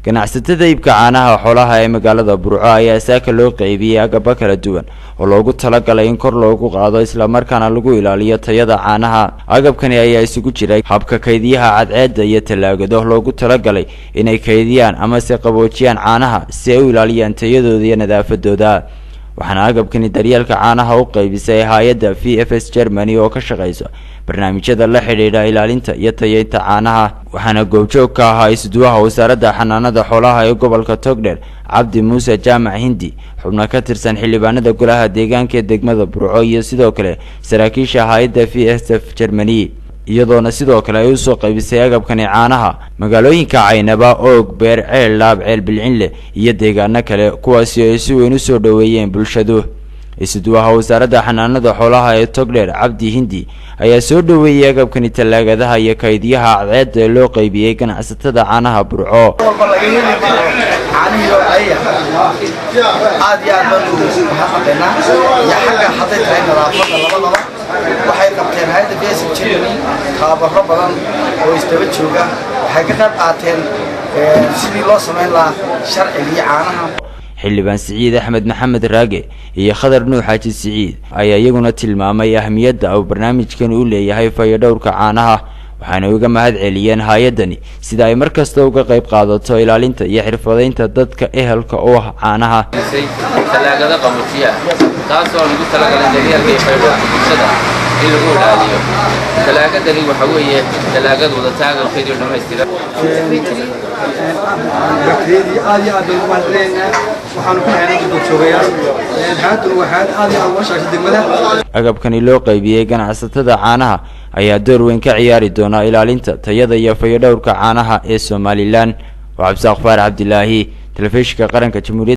ganacsatada iibka caanaha xoolaha ee magaalada Burco ayaa saaka loo qaybiyay agab kala duwan oo loogu talagalay in kor loogu qaado isla markaana lagu ilaaliyo tayada caanaha. Agabkani ayaa isugu jiray habka kaydiyaha cadceedda iyo talaagado loogu talagalay inay kaydiyaan ama si qaboojiyaan caanaha si ay u ilaaliyaan tayadooda iyo nadaafadooda. waxaana agabkani daryeelka caanaha u qaybisay hay'adda VFS Germany oo ka shaqeysa barnaamijyada la xiriira ilaalinta iyo tayeynta caanaha. waxaana goobjoog ka ahaa isduwaha wasaaradda xanaanada xoolaha ee gobolka Togdheer Cabdi Muuse Jaamac Hindi, xubno ka tirsan xildhibaanada golaha deegaanka ee degmada Burco iyo sidoo kale saraakiisha hay'adda VFS Germany. iyadoona sidoo kale ay u soo qaybisay agabkani caanaha magaalooyinka Caynaba, Oog, Beer, Ceel, Laab, Ceel Bilcinle iyo deegaano kale kuwaasi oo si weyn u soo dhaweeyeen bulshadu. isduwaha wasaaradda xanaanada xoolaha ee Togdheer Cabdi Hindi ayaa soo dhaweeyay agabkani talaagadaha iyo kaydiyaha cadceedda ee loo qaybiyay ganacsatada caanaha Burco. waxay qabteen hay'adda VFS Germany tababarro badan oo isdaba jooga waxay ka qayb qaateen sidii loo sameyn lahaa sharciga caanaha. xildhibaan Siciid Axmed Maxamed Raage iyo Khadar Nuux Xaaji Siciid ayaa iyaguna tilmaamay ahmiyadda uu barnaamijkan u leeyahay fayadhowrka caanaha, waxaana uga mahad celiyeen hay'adani sida ay markasta uga qayb qaadato ilaalinta iyo xirfadeynta dadka ehelka u ah caanaha. talaagada qabojiya taasoo lagu talagalay daryeelka iyo fayadhowrka bulshada in lagu ilaaliyo. talaagadani waxa weeye talaagad wada taageerkeedu dhammaystiran. bakteeriya aad iyo aad ugu mahadcelinaynaa waxaanu ku xeeran joogayaan haatan waxaad aad iyo aad uga shaqeysaa degmada. agabkani loo qaybiyay ganacsatada caanaha ayaa door weyn ka ciyaari doona ilaalinta tayada iyo fayadhowrka caanaha ee Somaliland. Cabdi Saaqfaar Cabdilaahi, telefishinka qaranka Jamhuuriyadda